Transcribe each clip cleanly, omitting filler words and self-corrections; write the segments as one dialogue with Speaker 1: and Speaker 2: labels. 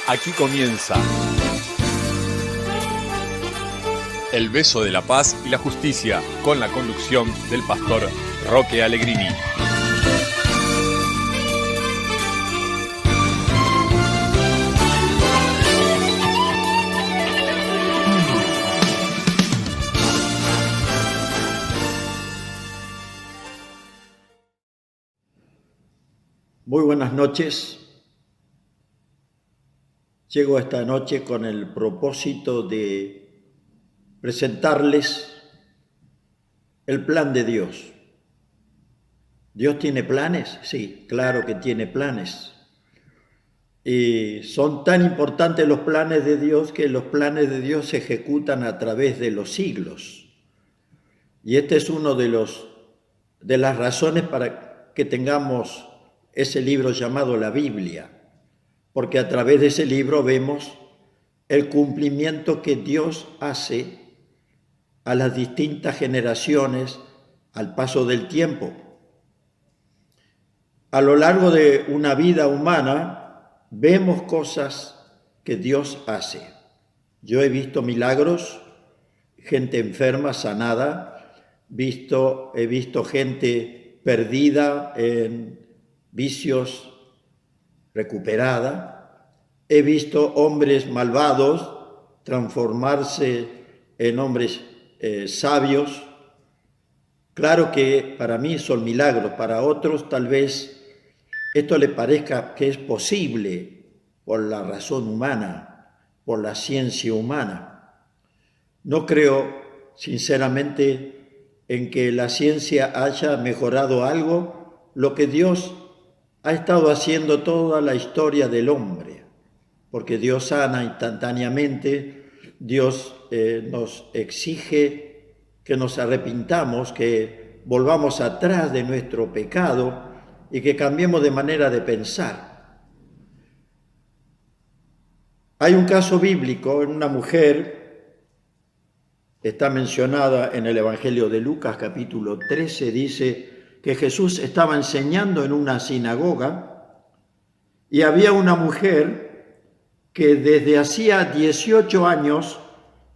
Speaker 1: Aquí comienza El beso de la paz y la justicia, con la conducción del pastor Roque Allegrini.
Speaker 2: Muy buenas noches. Llego esta noche con el propósito de presentarles el plan de Dios. ¿Dios tiene planes? Sí, claro que tiene planes. Y son tan importantes los planes de Dios que los planes de Dios se ejecutan a través de los siglos. Y este es uno de las razones para que tengamos ese libro llamado la Biblia, porque a través de ese libro vemos el cumplimiento que Dios hace a las distintas generaciones al paso del tiempo. A lo largo de una vida humana vemos cosas que Dios hace. Yo he visto milagros, gente enferma sanada, he visto gente perdida en vicios recuperada, he visto hombres malvados transformarse en hombres sabios. Claro que para mí son milagros, para otros tal vez esto le parezca que es posible por la razón humana, por la ciencia humana. No creo sinceramente en que la ciencia haya mejorado algo, lo que Dios ha estado haciendo toda la historia del hombre, porque Dios sana instantáneamente, Dios nos exige que nos arrepintamos, que volvamos atrás de nuestro pecado y que cambiemos de manera de pensar. Hay un caso bíblico en una mujer, está mencionada en el Evangelio de Lucas capítulo 13, dice que Jesús estaba enseñando en una sinagoga y había una mujer que desde hacía 18 años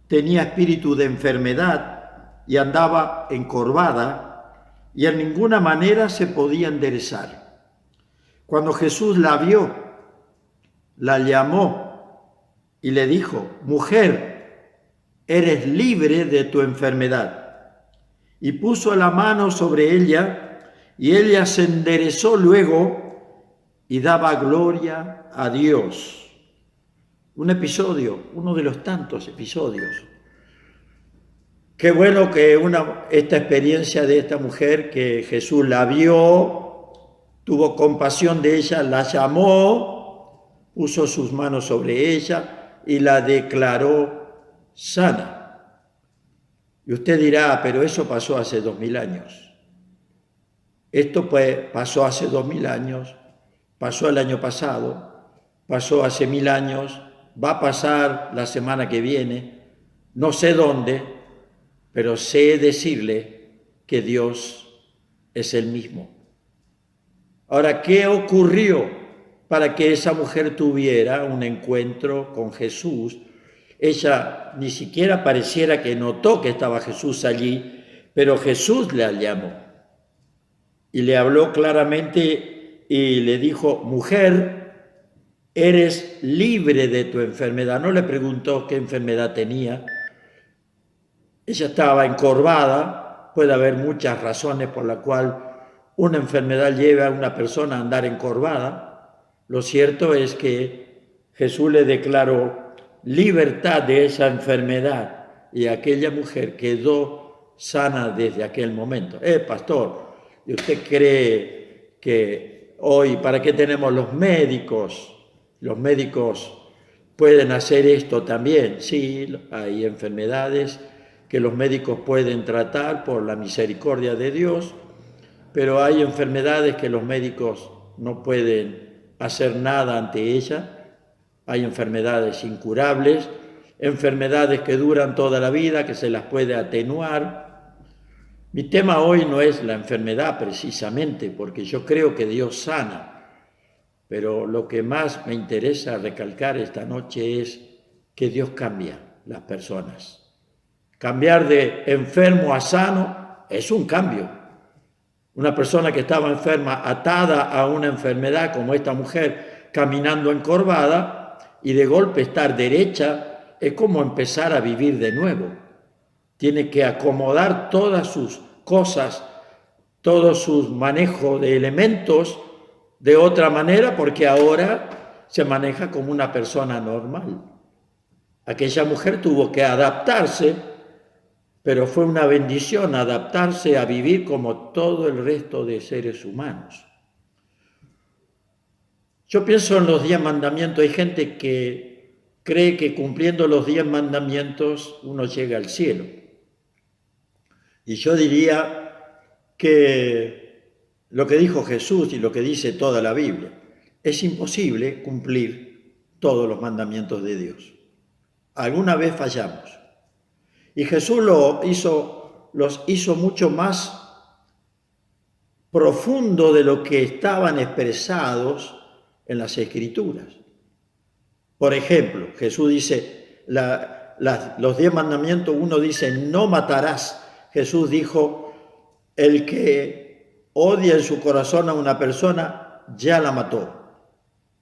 Speaker 2: tenía espíritu de enfermedad y andaba encorvada y en ninguna manera se podía enderezar. Cuando Jesús la vio, la llamó y le dijo: mujer, eres libre de tu enfermedad. Y puso la mano sobre ella y ella se enderezó luego y daba gloria a Dios. Un episodio, uno de los tantos episodios. Qué bueno que esta experiencia de esta mujer, que Jesús la vio, tuvo compasión de ella, la llamó, puso sus manos sobre ella y la declaró sana. Y usted dirá: pero eso pasó hace 2000 años. Esto pasó hace 2000 años, pasó el año pasado, pasó hace 1000 años, va a pasar la semana que viene, no sé dónde, pero sé decirle que Dios es el mismo. Ahora, ¿qué ocurrió para que esa mujer tuviera un encuentro con Jesús? Ella ni siquiera pareciera que notó que estaba Jesús allí, pero Jesús la llamó y le habló claramente y le dijo: mujer, eres libre de tu enfermedad. No le preguntó qué enfermedad tenía. Ella estaba encorvada. Puede haber muchas razones por las cuales una enfermedad lleva a una persona a andar encorvada. Lo cierto es que Jesús le declaró libertad de esa enfermedad y aquella mujer quedó sana desde aquel momento. Pastor, ¿y usted cree que hoy, para qué tenemos los médicos? Los médicos pueden hacer esto también. Sí, hay enfermedades que los médicos pueden tratar por la misericordia de Dios, pero hay enfermedades que los médicos no pueden hacer nada ante ellas. Hay enfermedades incurables, enfermedades que duran toda la vida, que se las puede atenuar. Mi tema hoy no es la enfermedad precisamente, porque yo creo que Dios sana. pero lo que más me interesa recalcar esta noche es que Dios cambia las personas. Cambiar de enfermo a sano es un cambio. Una persona que estaba enferma, atada a una enfermedad como esta mujer, caminando encorvada, y de golpe estar derecha, es como empezar a vivir de nuevo. Tiene que acomodar todas sus cosas, todos sus manejos de elementos de otra manera, porque ahora se maneja como una persona normal. Aquella mujer tuvo que adaptarse, pero fue una bendición adaptarse a vivir como todo el resto de seres humanos. Yo pienso en los 10 mandamientos. Hay gente que cree que cumpliendo los 10 mandamientos uno llega al cielo. Y yo diría que lo que dijo Jesús y lo que dice toda la Biblia, es imposible cumplir todos los mandamientos de Dios. Alguna vez fallamos. Y Jesús los hizo mucho más profundo de lo que estaban expresados en las Escrituras. Por ejemplo, Jesús dice, los 10 mandamientos, uno dice, no matarás. Jesús dijo, el que odia en su corazón a una persona, ya la mató.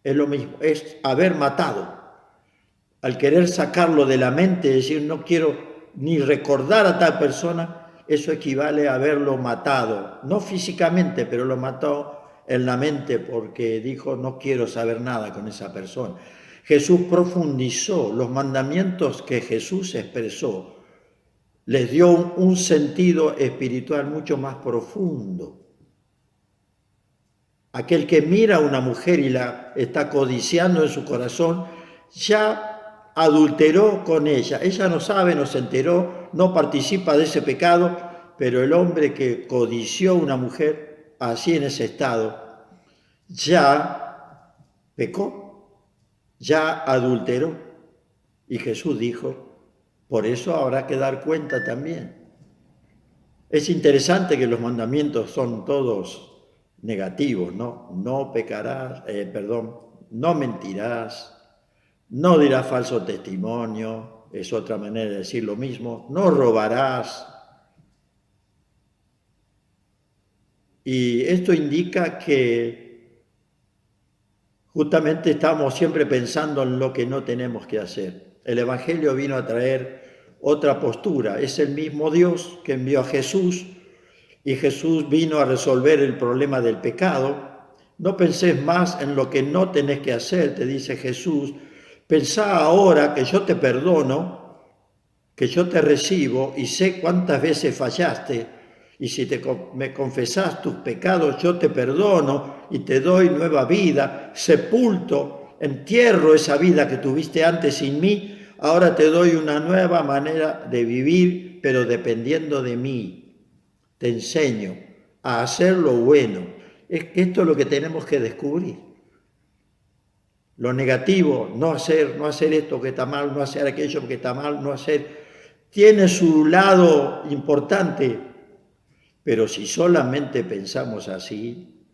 Speaker 2: Es lo mismo, es haber matado. Al querer sacarlo de la mente, decir, no quiero ni recordar a tal persona, eso equivale a haberlo matado. No físicamente, pero lo mató en la mente porque dijo, no quiero saber nada con esa persona. Jesús profundizó los mandamientos que Jesús expresó. Les dio un sentido espiritual mucho más profundo. Aquel que mira a una mujer y la está codiciando en su corazón, ya adulteró con ella. Ella no sabe, no se enteró, no participa de ese pecado, pero el hombre que codició a una mujer así en ese estado, ya pecó, ya adulteró. Y Jesús dijo, por eso habrá que dar cuenta también. Es interesante que los mandamientos son todos negativos, ¿no? No pecarás, no mentirás, no dirás falso testimonio, es otra manera de decir lo mismo, no robarás. Y esto indica que justamente estamos siempre pensando en lo que no tenemos que hacer. El Evangelio vino a traer otra postura. Es el mismo Dios que envió a Jesús y Jesús vino a resolver el problema del pecado. No pensés más en lo que no tenés que hacer, te dice Jesús. Pensá ahora que yo te perdono, que yo te recibo y sé cuántas veces fallaste. Y si me confesás tus pecados, yo te perdono y te doy nueva vida, sepulto, entierro esa vida que tuviste antes sin mí. Ahora te doy una nueva manera de vivir, pero dependiendo de mí. Te enseño a hacer lo bueno. Esto es lo que tenemos que descubrir. Lo negativo, no hacer esto que está mal, no hacer aquello que está mal, no hacer, tiene su lado importante, pero si solamente pensamos así,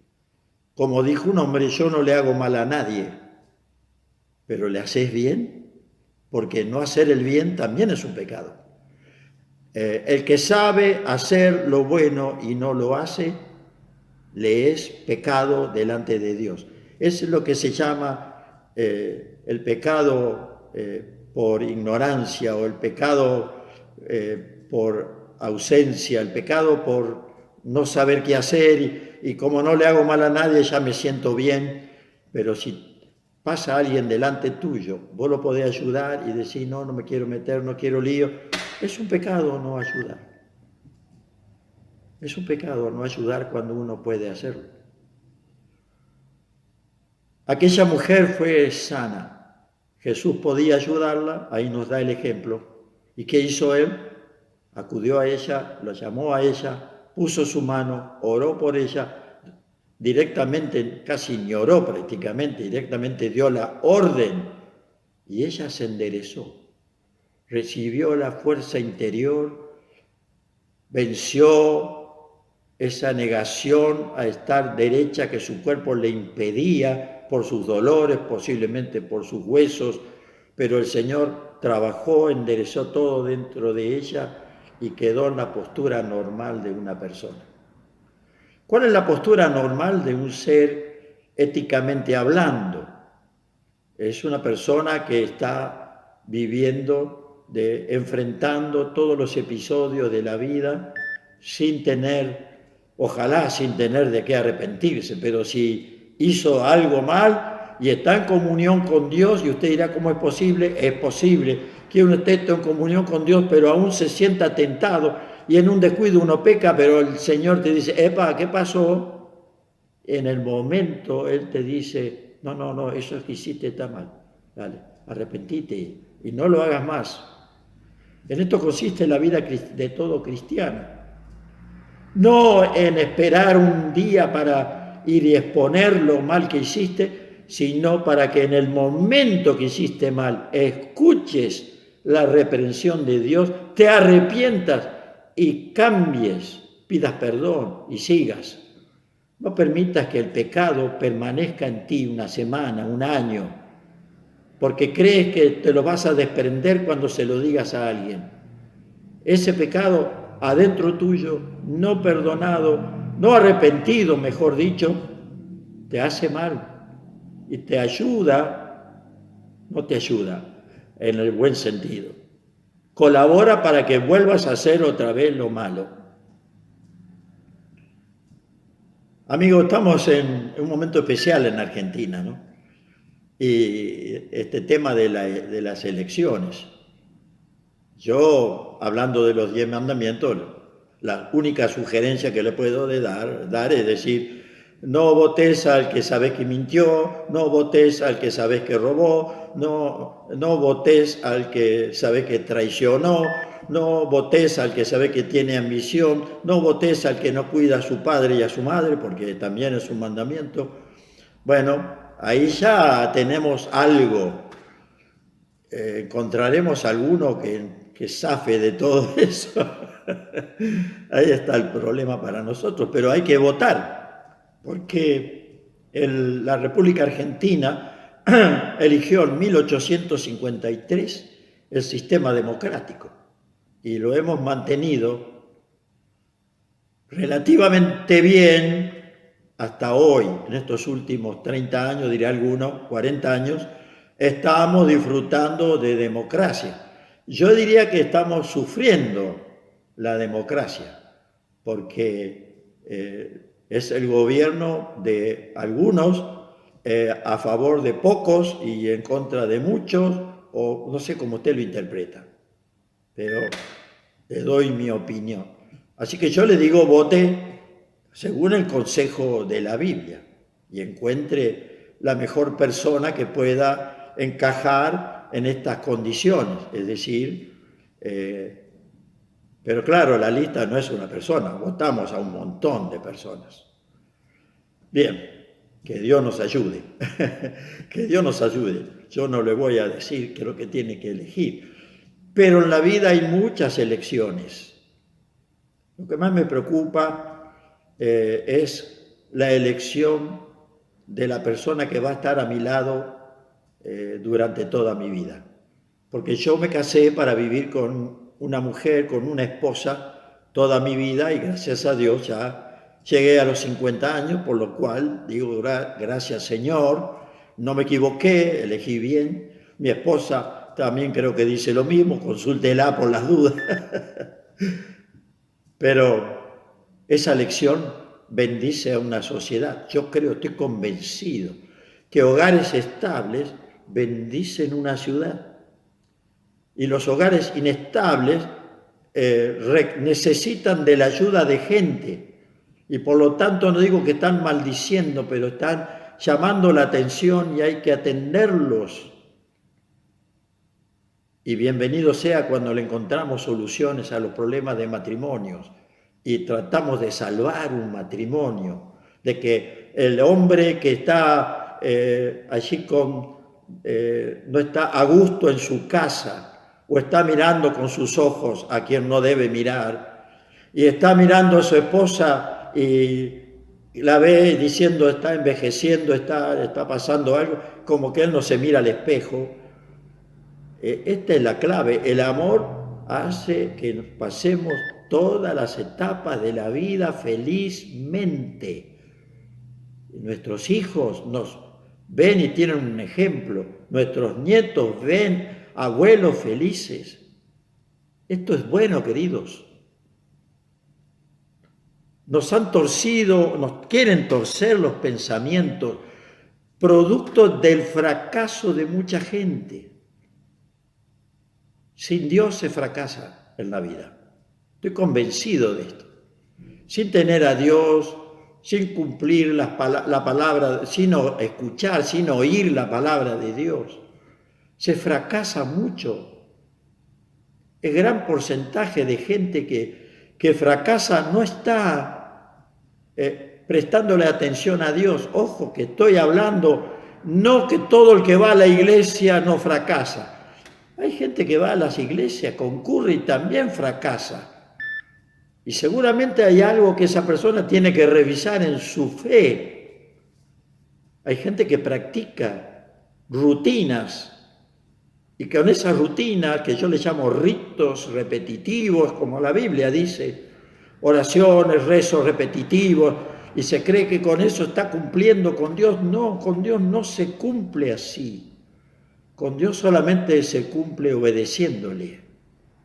Speaker 2: como dijo un hombre, yo no le hago mal a nadie, pero ¿le haces bien? Porque no hacer el bien también es un pecado. El que sabe hacer lo bueno y no lo hace, le es pecado delante de Dios. Es lo que se llama el pecado por ignorancia o el pecado por ausencia, el pecado por no saber qué hacer y como no le hago mal a nadie ya me siento bien, pero si pasa alguien delante tuyo, vos lo podés ayudar y decir, no me quiero meter, no quiero lío. Es un pecado no ayudar. Es un pecado no ayudar cuando uno puede hacerlo. Aquella mujer fue sana. Jesús podía ayudarla, ahí nos da el ejemplo. ¿Y qué hizo él? Acudió a ella, la llamó a ella, puso su mano, oró por ella. Directamente, casi ni oró prácticamente, directamente dio la orden y ella se enderezó, recibió la fuerza interior, venció esa negación a estar derecha que su cuerpo le impedía por sus dolores, posiblemente por sus huesos, pero el Señor trabajó, enderezó todo dentro de ella y quedó en la postura normal de una persona. ¿Cuál es la postura normal de un ser éticamente hablando? Es una persona que está viviendo, enfrentando todos los episodios de la vida sin tener, ojalá sin tener de qué arrepentirse, pero si hizo algo mal y está en comunión con Dios, y usted dirá, ¿cómo es posible? Es posible que uno esté en comunión con Dios, pero aún se sienta tentado, y en un descuido uno peca, pero el Señor te dice, epa, ¿qué pasó? En el momento Él te dice, no, eso que hiciste está mal, dale, arrepentite y no lo hagas más. En esto consiste la vida de todo cristiano. No en esperar un día para ir y exponer lo mal que hiciste, sino para que en el momento que hiciste mal escuches la reprensión de Dios, te arrepientas y cambies, pidas perdón y sigas. No permitas que el pecado permanezca en ti una semana, un año, porque crees que te lo vas a desprender cuando se lo digas a alguien. Ese pecado adentro tuyo, no perdonado, no arrepentido, mejor dicho, te hace mal y te ayuda, no te ayuda en el buen sentido. Colabora para que vuelvas a hacer otra vez lo malo. Amigos, estamos en un momento especial en Argentina, ¿no? Y este tema de las elecciones. Yo, hablando de los 10 mandamientos, la única sugerencia que le puedo dar es decir, no votes al que sabes que mintió, no votes al que sabes que robó, no votes al que sabes que traicionó, no votes al que sabe que tiene ambición, no votes al que no cuida a su padre y a su madre, porque también es un mandamiento. Bueno, ahí ya tenemos algo. Encontraremos alguno que zafe de todo eso. Ahí está el problema para nosotros, pero hay que votar, porque la República Argentina eligió en 1853 el sistema democrático y lo hemos mantenido relativamente bien hasta hoy, en estos últimos 30 años, diré algunos, 40 años, estamos disfrutando de democracia. Yo diría que estamos sufriendo la democracia, porque es el gobierno de algunos a favor de pocos y en contra de muchos, o no sé cómo usted lo interpreta, pero le doy mi opinión. Así que yo le digo, vote según el consejo de la Biblia y encuentre la mejor persona que pueda encajar en estas condiciones, es decir, pero claro, la lista no es una persona, votamos a un montón de personas. Bien, que Dios nos ayude, que Dios nos ayude. Yo no le voy a decir qué es lo que tiene que elegir, pero en la vida hay muchas elecciones. Lo que más me preocupa es la elección de la persona que va a estar a mi lado durante toda mi vida. Porque yo me casé para vivir con una mujer, con una esposa, toda mi vida, y gracias a Dios ya llegué a los 50 años, por lo cual digo, gracias Señor, no me equivoqué, elegí bien. Mi esposa también creo que dice lo mismo, consúltela por las dudas. Pero esa elección bendice a una sociedad. Yo creo, estoy convencido que hogares estables bendicen una ciudad. Y los hogares inestables necesitan de la ayuda de gente. Y por lo tanto no digo que están maldiciendo, pero están llamando la atención y hay que atenderlos. Y bienvenido sea cuando le encontramos soluciones a los problemas de matrimonios y tratamos de salvar un matrimonio, de que el hombre que está allí no está a gusto en su casa o está mirando con sus ojos a quien no debe mirar y está mirando a su esposa y la ve diciendo está envejeciendo, está pasando algo, como que él no se mira al espejo. Esta es la clave. El amor hace que nos pasemos todas las etapas de la vida felizmente. Nuestros hijos nos ven y tienen un ejemplo. Nuestros nietos ven abuelos felices. Esto es bueno, queridos. Nos han torcido, nos quieren torcer los pensamientos, producto del fracaso de mucha gente. Sin Dios se fracasa en la vida. Estoy convencido de esto. Sin tener a Dios, sin cumplir la palabra, sin escuchar, sin oír la palabra de Dios, se fracasa mucho. El gran porcentaje de gente que fracasa no está prestándole atención a Dios. Ojo, que estoy hablando, no que todo el que va a la iglesia no fracasa. Hay gente que va a las iglesias, concurre y también fracasa. Y seguramente hay algo que esa persona tiene que revisar en su fe. Hay gente que practica rutinas y con esas rutinas, que yo les llamo ritos repetitivos, como la Biblia dice, oraciones, rezos repetitivos, y se cree que con eso está cumpliendo con Dios. No, con Dios no se cumple así. Con Dios solamente se cumple obedeciéndole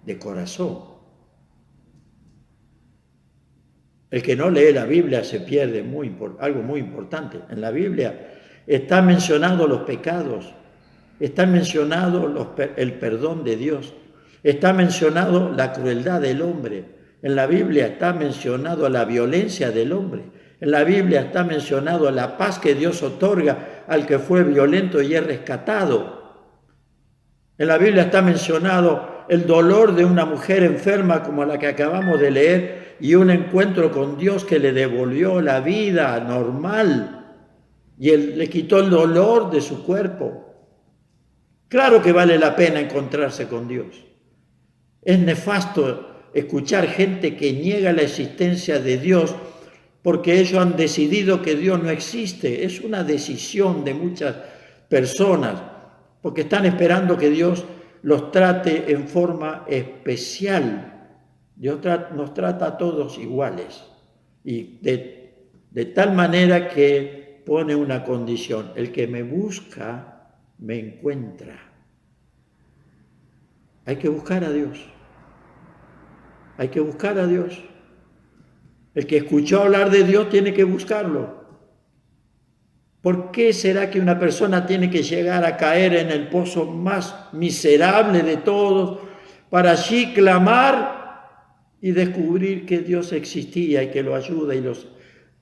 Speaker 2: de corazón. El que no lee la Biblia se pierde algo muy importante. En la Biblia están mencionados los pecados, está mencionado el perdón de Dios, está mencionado la crueldad del hombre. En la Biblia está mencionado la violencia del hombre. En la Biblia está mencionado la paz que Dios otorga al que fue violento y es rescatado. En la Biblia está mencionado el dolor de una mujer enferma como la que acabamos de leer y un encuentro con Dios que le devolvió la vida normal y le quitó el dolor de su cuerpo. Claro que vale la pena encontrarse con Dios. Es nefasto escuchar gente que niega la existencia de Dios porque ellos han decidido que Dios no existe. Es una decisión de muchas personas, porque están esperando que Dios los trate en forma especial. Dios nos trata a todos iguales y de tal manera que pone una condición: el que me busca, me encuentra. Hay que buscar a Dios. Hay que buscar a Dios. El que escuchó hablar de Dios tiene que buscarlo. ¿Por qué será que una persona tiene que llegar a caer en el pozo más miserable de todos para allí clamar y descubrir que Dios existía y que lo ayuda?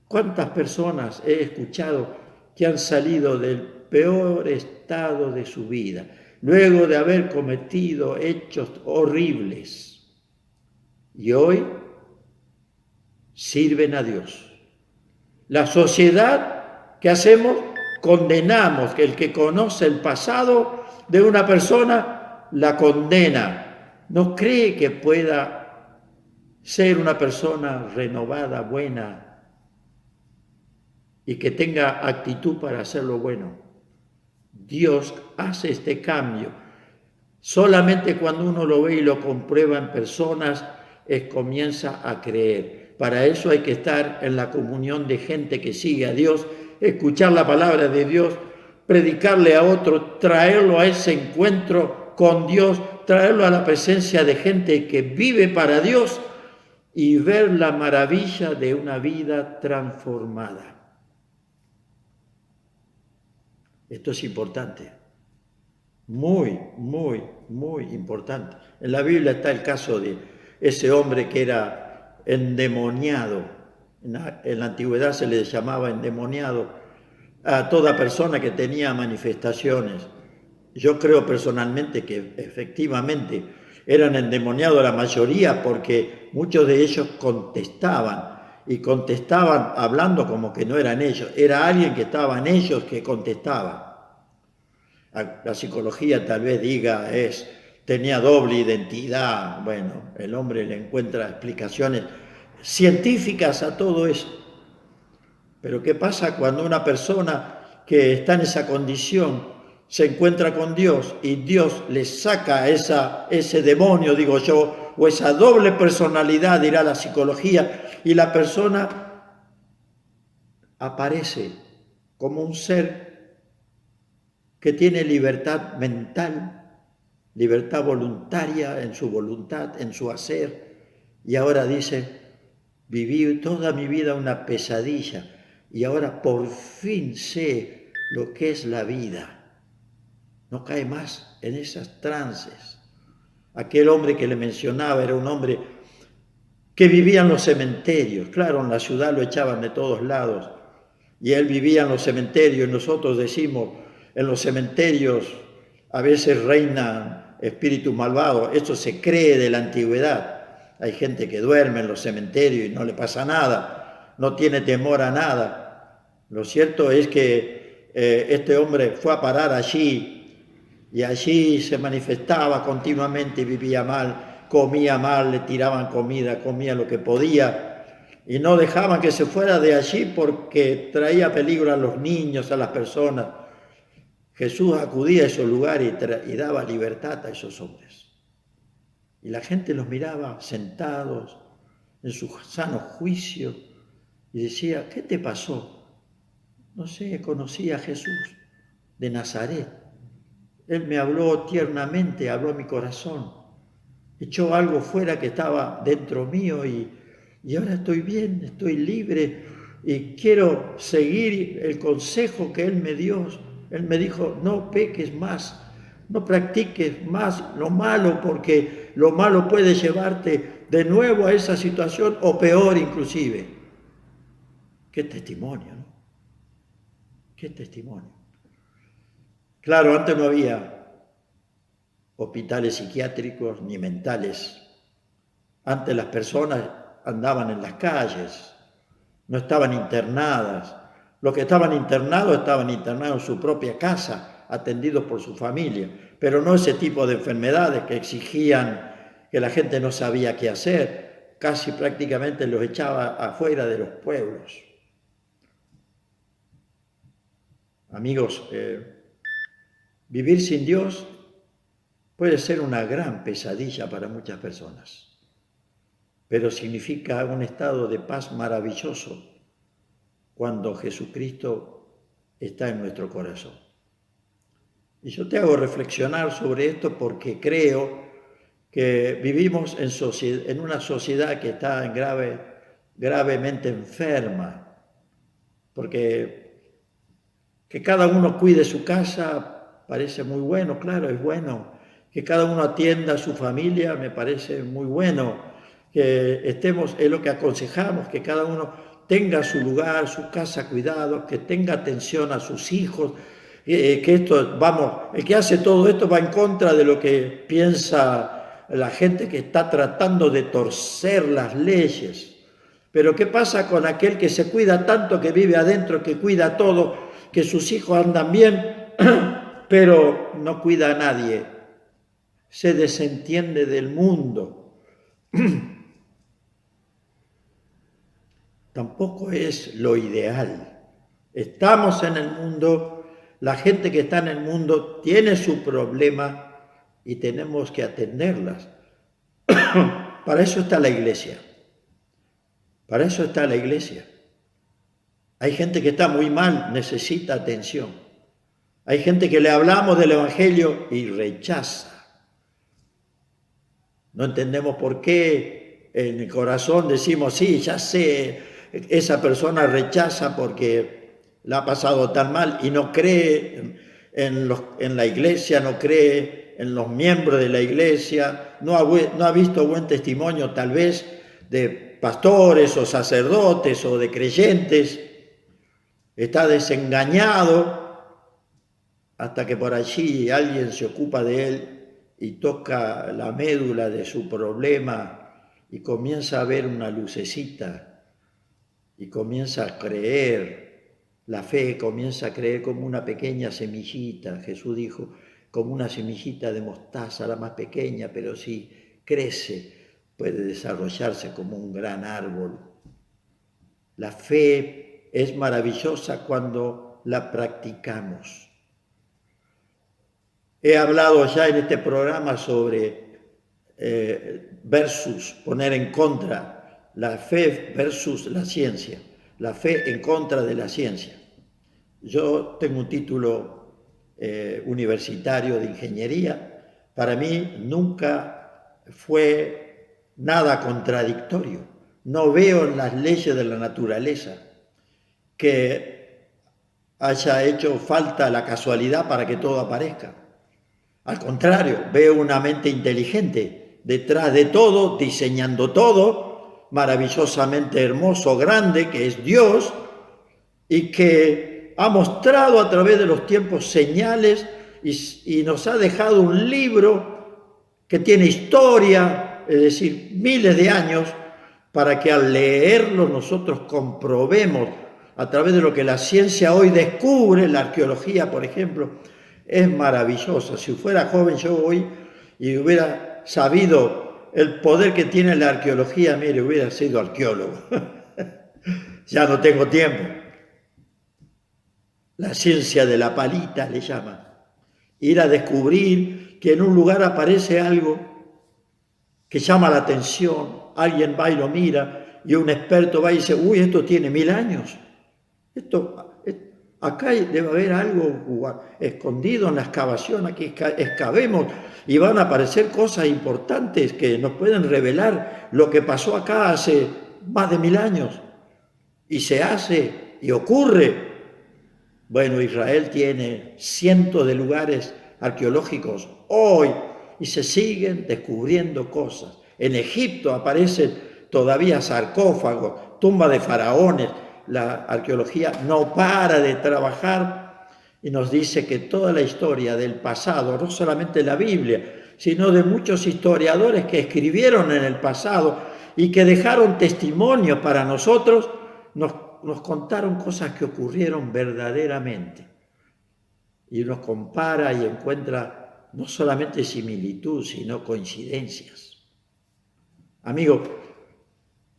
Speaker 2: ¿Cuántas personas he escuchado que han salido del peor estado de su vida, luego de haber cometido hechos horribles, y hoy sirven a Dios? La sociedad, ¿qué hacemos? Condenamos, que el que conoce el pasado de una persona la condena. No cree que pueda ser una persona renovada, buena, y que tenga actitud para hacer lo bueno. Dios hace este cambio. Solamente cuando uno lo ve y lo comprueba en personas, comienza a creer. Para eso hay que estar en la comunión de gente que sigue a Dios, escuchar la palabra de Dios, predicarle a otro, traerlo a ese encuentro con Dios, traerlo a la presencia de gente que vive para Dios y ver la maravilla de una vida transformada. Esto es importante, muy, muy, muy importante. En la Biblia está el caso de ese hombre que era endemoniado. En la antigüedad se le llamaba endemoniado a toda persona que tenía manifestaciones. Yo creo personalmente que efectivamente eran endemoniados la mayoría, porque muchos de ellos contestaban hablando como que no eran ellos. Era alguien que estaba en ellos que contestaba. La psicología tal vez diga tenía doble identidad. Bueno, el hombre le encuentra explicaciones científicas a todo eso. Pero ¿qué pasa cuando una persona que está en esa condición se encuentra con Dios y Dios le saca ese demonio, digo yo, o esa doble personalidad, dirá la psicología, y la persona aparece como un ser que tiene libertad mental, libertad voluntaria en su voluntad, en su hacer, y ahora dice, viví toda mi vida una pesadilla y ahora por fin sé lo que es la vida. No cae más en esas trances. Aquel hombre que le mencionaba era un hombre que vivía en los cementerios. Claro, en la ciudad lo echaban de todos lados y él vivía en los cementerios. Nosotros decimos, en los cementerios a veces reinan espíritus malvados. Esto se cree de la antigüedad. Hay gente que duerme en los cementerios y no le pasa nada, no tiene temor a nada. Lo cierto es que este hombre fue a parar allí y allí se manifestaba continuamente y vivía mal, comía mal, le tiraban comida, comía lo que podía y no dejaban que se fuera de allí porque traía peligro a los niños, a las personas. Jesús acudía a esos lugares y daba libertad a esos hombres. Y la gente los miraba sentados en su sano juicio y decía, ¿qué te pasó? No sé, conocí a Jesús de Nazaret. Él me habló tiernamente, habló a mi corazón, echó algo fuera que estaba dentro mío y ahora estoy bien, estoy libre y quiero seguir el consejo que Él me dio. Él me dijo, no peques más, no practiques más lo malo porque lo malo puede llevarte de nuevo a esa situación o peor inclusive. Qué testimonio, ¿no? Qué testimonio. Claro, antes no había hospitales psiquiátricos ni mentales. Antes las personas andaban en las calles, no estaban internadas. Los que estaban internados en su propia casa, atendidos por su familia, pero no ese tipo de enfermedades que exigían que la gente no sabía qué hacer, casi prácticamente los echaba afuera de los pueblos. Amigos, vivir sin Dios puede ser una gran pesadilla para muchas personas, pero significa un estado de paz maravilloso cuando Jesucristo está en nuestro corazón. Y yo te hago reflexionar sobre esto porque creo que vivimos en una sociedad que está gravemente enferma, porque que cada uno cuide su casa parece muy bueno, claro, es bueno. Que cada uno atienda a su familia me parece muy bueno. Que estemos, es lo que aconsejamos, que cada uno tenga su lugar, su casa cuidado, que tenga atención a sus hijos, que esto, vamos, el que hace todo esto va en contra de lo que piensa la gente que está tratando de torcer las leyes. Pero ¿qué pasa con aquel que se cuida tanto, que vive adentro, que cuida todo, que sus hijos andan bien, pero no cuida a nadie? Se desentiende del mundo. Tampoco es lo ideal. Estamos en el mundo, la gente que está en el mundo tiene su problema y tenemos que atenderlas. Para eso está la iglesia. Para eso está la iglesia. Hay gente que está muy mal, necesita atención. Hay gente que le hablamos del Evangelio y rechaza. No entendemos por qué en el corazón decimos, sí, ya sé, esa persona rechaza porque la ha pasado tan mal y no cree en la iglesia, no cree en los miembros de la iglesia, no ha visto buen testimonio tal vez de pastores o sacerdotes o de creyentes, está desengañado hasta que por allí alguien se ocupa de él y toca la médula de su problema y comienza a ver una lucecita y comienza a creer. La fe comienza a creer como una pequeña semillita. Jesús dijo, como una semillita de mostaza, la más pequeña, pero si crece, puede desarrollarse como un gran árbol. La fe es maravillosa cuando la practicamos. He hablado ya en este programa sobre poner en contra la fe versus la ciencia, la fe en contra de la ciencia. Yo tengo un título universitario de ingeniería. Para mí nunca fue nada contradictorio. No veo en las leyes de la naturaleza que haya hecho falta la casualidad para que todo aparezca. Al contrario, veo una mente inteligente detrás de todo, diseñando todo, maravillosamente hermoso, grande, que es Dios, y que ha mostrado a través de los tiempos señales y nos ha dejado un libro que tiene historia, es decir, miles de años, para que al leerlo nosotros comprobemos a través de lo que la ciencia hoy descubre, la arqueología, por ejemplo, es maravillosa. Si fuera joven yo hoy y hubiera sabido el poder que tiene la arqueología, mire, hubiera sido arqueólogo. Ya no tengo tiempo. La ciencia de la palita le llama. Ir a descubrir que en un lugar aparece algo que llama la atención, alguien va y lo mira y un experto va y dice, uy, esto tiene 1000 años. Acá debe haber algo escondido en la excavación, aquí excavemos y van a aparecer cosas importantes que nos pueden revelar lo que pasó acá hace más de 1000 años. Y se hace y ocurre. Bueno, Israel tiene cientos de lugares arqueológicos hoy y se siguen descubriendo cosas. En Egipto aparecen todavía sarcófagos, tumbas de faraones. La arqueología no para de trabajar y nos dice que toda la historia del pasado, no solamente la Biblia, sino de muchos historiadores que escribieron en el pasado y que dejaron testimonio para nosotros, nos contaron cosas que ocurrieron verdaderamente. Y uno compara y encuentra no solamente similitud, sino coincidencias. Amigo,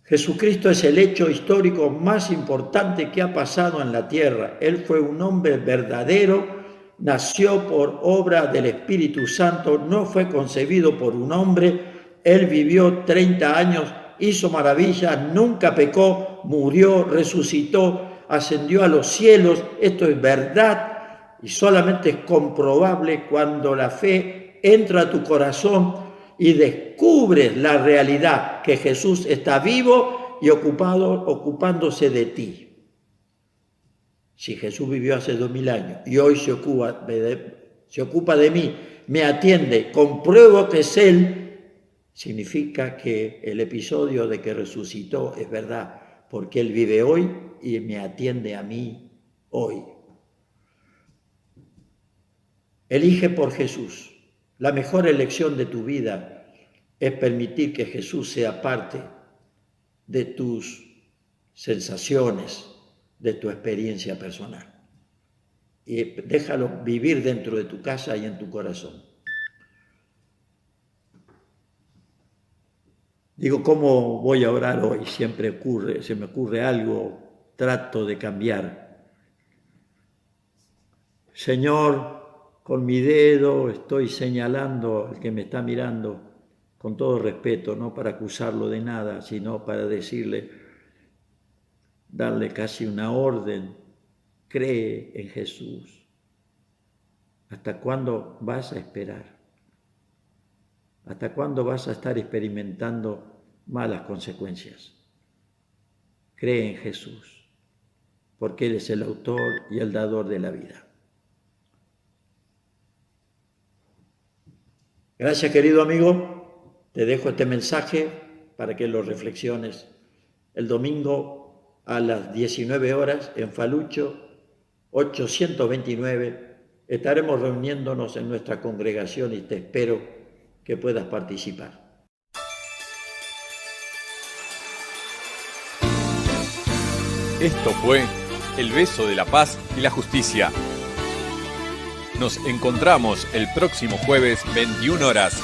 Speaker 2: Jesucristo es el hecho histórico más importante que ha pasado en la tierra. Él fue un hombre verdadero, nació por obra del Espíritu Santo, no fue concebido por un hombre. Él vivió 30 años, hizo maravillas, nunca pecó, murió, resucitó, ascendió a los cielos. Esto es verdad y solamente es comprobable cuando la fe entra a tu corazón y descubres la realidad que Jesús está vivo y ocupándose de ti. Si Jesús vivió hace 2000 años y hoy se ocupa de mí, me atiende, compruebo que es Él, significa que el episodio de que resucitó es verdad, porque Él vive hoy y me atiende a mí hoy. Elige por Jesús. La mejor elección de tu vida es permitir que Jesús sea parte de tus sensaciones, de tu experiencia personal. Y déjalo vivir dentro de tu casa y en tu corazón. Digo, ¿cómo voy a orar hoy? Siempre se me ocurre algo, trato de cambiar. Señor, con mi dedo estoy señalando al que me está mirando con todo respeto, no para acusarlo de nada, sino para decirle, darle casi una orden, cree en Jesús. ¿Hasta cuándo vas a esperar? ¿Hasta cuándo vas a estar experimentando malas consecuencias? Cree en Jesús, porque Él es el autor y el dador de la vida. Gracias, querido amigo. Te dejo este mensaje para que lo reflexiones. El domingo a las 19 horas en Falucho 829 estaremos reuniéndonos en nuestra congregación y te espero que puedas participar.
Speaker 1: Esto fue El Beso de la Paz y la Justicia. Nos encontramos el próximo jueves 21 horas